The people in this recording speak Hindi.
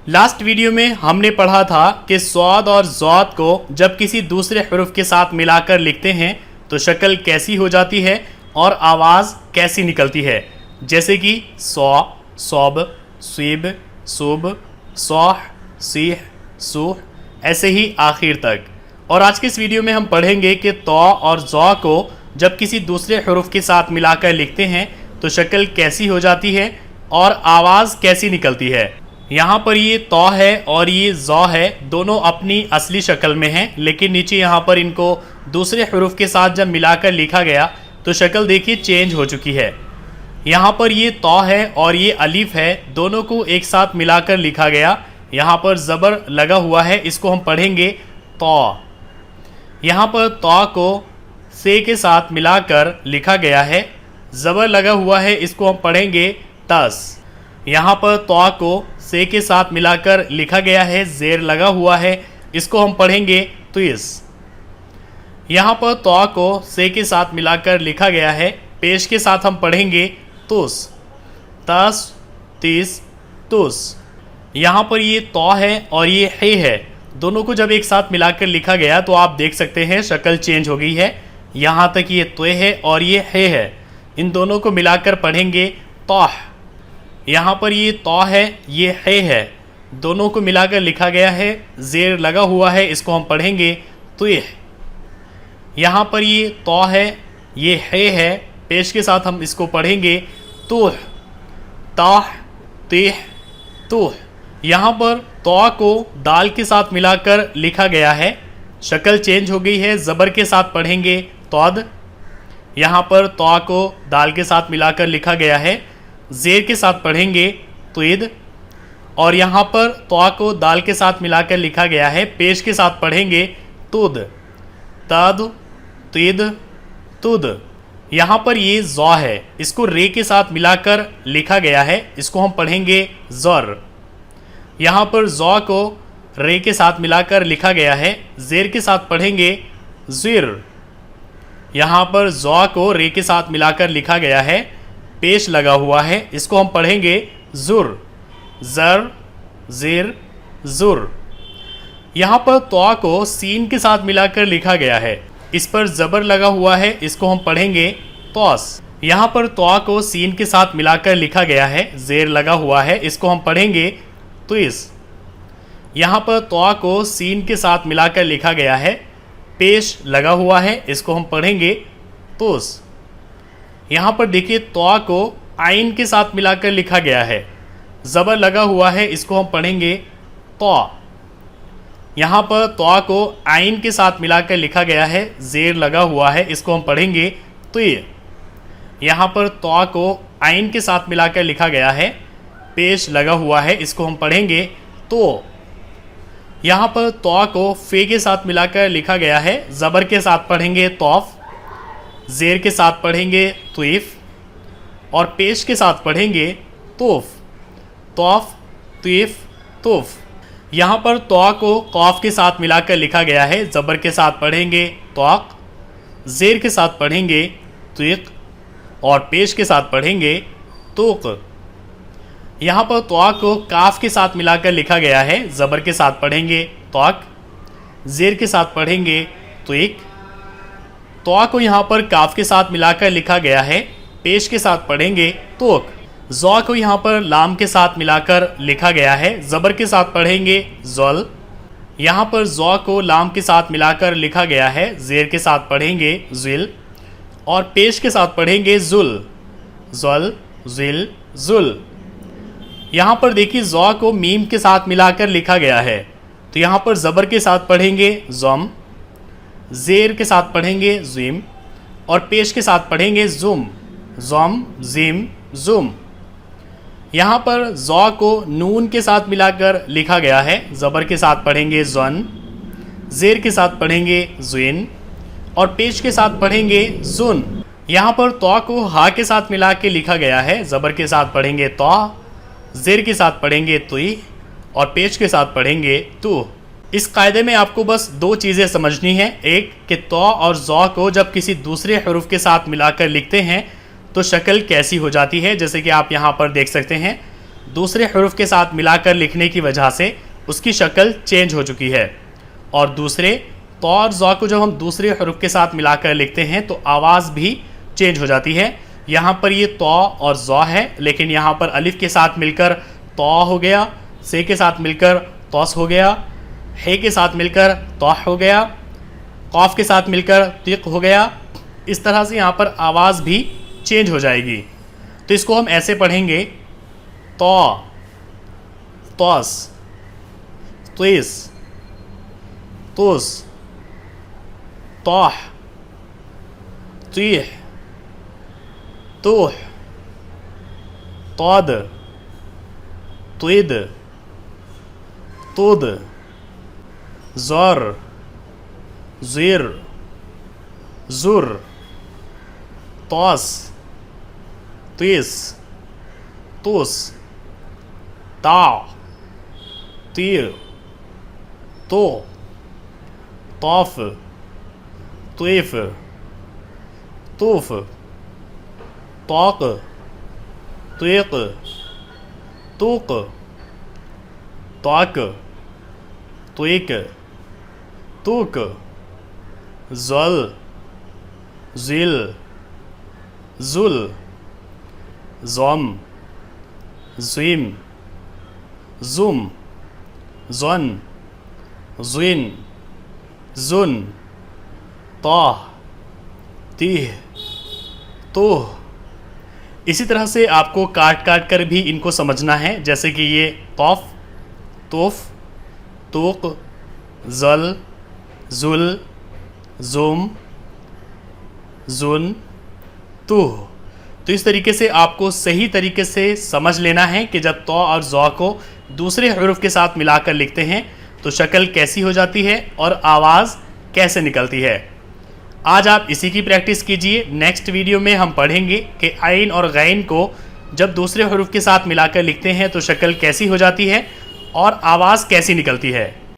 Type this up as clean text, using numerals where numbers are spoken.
लास्ट वीडियो में हमने पढ़ा था कि स्वाद और ज़ौत को जब किसी दूसरे हरूफ के साथ मिलाकर लिखते हैं तो शक्ल कैसी हो जाती है और आवाज़ कैसी निकलती है, जैसे कि सौ, सौब, स्वीब, सूब, सौह, सीह, सूह, ऐसे ही आखिर तक। और आज के इस वीडियो में हम पढ़ेंगे कि तौ और ज़ौ को जब किसी दूसरे हरूफ के साथ मिलाकर लिखते हैं तो शक्ल कैसी हो जाती है और आवाज़ कैसी निकलती है। यहाँ पर ये तौ है और ये ज़ौ है, दोनों अपनी असली शक्ल में हैं, लेकिन नीचे यहाँ पर इनको दूसरे हरूफ के साथ जब मिलाकर लिखा गया तो शक्ल देखिए चेंज हो चुकी है। यहाँ पर ये तौ है और ये अलीफ है, दोनों को एक साथ मिलाकर लिखा गया। यहाँ पर ज़बर लगा हुआ है, इसको हम पढ़ेंगे तौ। यहाँ पर तौ को से के साथ मिलाकर लिखा गया है, ज़बर लगा हुआ है, इसको हम पढ़ेंगे तस। यहाँ पर तौ को से के साथ मिलाकर लिखा गया है, ज़ेर लगा हुआ है, इसको हम पढ़ेंगे तुइस। यहाँ पर तौ को से के साथ मिलाकर लिखा गया है, पेश के साथ हम पढ़ेंगे तुस, तस, तीस, तुस। यहाँ पर ये तौ है और ये है, दोनों को जब एक साथ मिलाकर लिखा गया तो आप देख सकते हैं शक्ल चेंज हो गई है। यहाँ तक ये त्वे है और ये है, इन दोनों को मिलाकर पढ़ेंगे तौह। यहाँ पर ये तौ है, ये है, दोनों को मिलाकर लिखा गया है, ज़ेर लगा हुआ है, इसको हम पढ़ेंगे तुह। यहाँ पर ये तौ है, ये है, पेश के साथ हम इसको पढ़ेंगे तुह, ताह, तेह, तुह। यहाँ पर तौ को दाल के साथ मिलाकर लिखा गया है, शक्ल चेंज हो गई है, ज़बर के साथ पढ़ेंगे तौद। यहाँ पर तौ को दाल के साथ मिलाकर लिखा गया है, ज़ेर के साथ पढ़ेंगे तुइद। और यहाँ पर तौ को दाल के साथ मिलाकर लिखा गया है, पेश के साथ पढ़ेंगे तुद, तद, तुइद, तुद। यहाँ पर ये ज़ौ है, इसको रे के साथ मिलाकर लिखा गया है, इसको हम पढ़ेंगे ज़र। यहाँ पर ज़ौ को रे के साथ मिलाकर लिखा गया है, ज़ेर के साथ पढ़ेंगे ज़िर। यहाँ पर ज़ौ को रे के साथ मिलाकर लिखा गया है, पेश लगा हुआ है, इसको हम पढ़ेंगे ज़ुर, ज़र, ज़िर, ज़ुर। यहाँ पर तौ को सीन के साथ मिलाकर लिखा गया है, इस पर ज़बर लगा हुआ है, इसको हम पढ़ेंगे तौस। यहाँ पर तौ को सीन के साथ मिलाकर लिखा गया है, ज़ेर लगा हुआ है, इसको हम पढ़ेंगे तुइस। यहाँ पर तौ को सीन के साथ मिलाकर लिखा गया है, पेश लगा हुआ है, इसको हम पढ़ेंगे तुस। यहाँ पर देखिए तौ को आइन के साथ मिलाकर लिखा गया है, ज़बर लगा हुआ है, इसको हम पढ़ेंगे तौ। यहाँ पर तौ को आइन के साथ मिलाकर लिखा गया है, ज़ेर लगा हुआ है, इसको हम पढ़ेंगे तुय। यहाँ पर तौ को आइन के साथ मिलाकर लिखा गया है, पेश लगा हुआ है, इसको हम पढ़ेंगे तो। यहाँ पर तौ को फे के साथ मिलाकर लिखा गया है, ज़बर के साथ पढ़ेंगे तौफ, ज़ेर के साथ पढ़ेंगे तुइफ और पेश के साथ पढ़ेंगे तोफ, तौफ, तुइफ, तोफ। यहाँ पर तौ को कौफ के साथ मिलाकर लिखा गया है, ज़बर के साथ पढ़ेंगे तौक, ज़ेर के साथ पढ़ेंगे तुइक और पेश के साथ पढ़ेंगे तोक। यहाँ पर तौ को काफ के साथ मिलाकर लिखा गया है, ज़बर के साथ पढ़ेंगे तौक, ज़ेर के साथ पढ़ेंगे तुइक। तौ को यहाँ पर काफ के साथ मिलाकर लिखा गया है, पेश के साथ पढ़ेंगे तोक। ज़ौ को यहाँ पर लाम के साथ मिलाकर लिखा गया है, ज़बर के साथ पढ़ेंगे ज़ल। यहाँ पर ज़ौ को लाम के साथ मिलाकर लिखा गया है, ज़ेर के साथ पढ़ेंगे ज़िल और पेश के साथ पढ़ेंगे ज़ुल, ज़ल, ज़िल, ज़ुल। यहाँ पर देखिए ज़ौ को मीम के साथ मिलाकर लिखा गया है, तो यहाँ पर ज़बर के साथ पढ़ेंगे ज़म, ज़ेर के साथ पढ़ेंगे ज़िम और पेश के साथ पढ़ेंगे ज़ुम, ज़म, ज़िम, ज़ुम। यहाँ पर ज़ौ को नून के साथ मिलाकर लिखा गया है, ज़बर के साथ पढ़ेंगे ज़न, ज़ेर के साथ पढ़ेंगे ज़िन और पेश के साथ पढ़ेंगे ज़ुन। यहाँ पर तौ को हा के साथ मिला के लिखा गया है, ज़बर के साथ पढ़ेंगे तौ, ज़ेर के साथ पढ़ेंगे तुई और पेश के साथ पढ़ेंगे तू। इस कायदे में आपको बस दो चीज़ें समझनी है, एक कि तौ और ज़ौ को जब किसी दूसरे हरूफ के साथ मिलाकर लिखते हैं तो शक्ल कैसी हो जाती है, जैसे कि आप यहाँ पर देख सकते हैं। दूसरे हरूफ के साथ मिलाकर लिखने की वजह से उसकी शक्ल चेंज हो चुकी है। और दूसरे तो और ज़ को जब हम दूसरे हरूफ के साथ मिलाकर लिखते हैं तो आवाज़ भी चेंज हो जाती है। यहाँ पर ये तो और ज़ है, लेकिन यहाँ पर अलिफ के साथ मिलकर तो हो गया, से के साथ मिलकर तौस हो गया, हे के साथ मिलकर तौह हो गया, कौफ के साथ मिलकर तिक हो गया। इस तरह से यहाँ पर आवाज़ भी चेंज हो जाएगी। तो इसको हम ऐसे पढ़ेंगे तो, तौस, त्विस, तुस, तौह, तीह, तूह, तौद, त्विद, तुद, ज़र, ज़िर, ज़ुर, तौस, त्विस, तुस, ता, तीर, तो, तौफ, त्विफ, तूफ, तौक, त्विक, तूक, तौक, त्विक, तूक, ज़ल, ज़िल, ज़ुल, ज़म, ज़िम, ज़ुम, ज़न, ज़िन, ज़ुन, तौह, तीह, तोह। इसी तरह से आपको काट काट कर भी इनको समझना है, जैसे कि ये तौफ, तोफ, तोक, ज़ल, ज़ुल, ज़ुम, ज़ुन, तूह। तो इस तरीके से आपको सही तरीके से समझ लेना है कि जब तो और ज़ को दूसरे हरूफ के साथ मिलाकर लिखते हैं तो शक्ल कैसी हो जाती है और आवाज़ कैसे निकलती है। आज आप इसी की प्रैक्टिस कीजिए। नेक्स्ट वीडियो में हम पढ़ेंगे कि आइन और गैन को जब दूसरे हरूफ के साथ मिलाकर लिखते हैं तो शक्ल कैसी हो जाती है और आवाज़ कैसी निकलती है।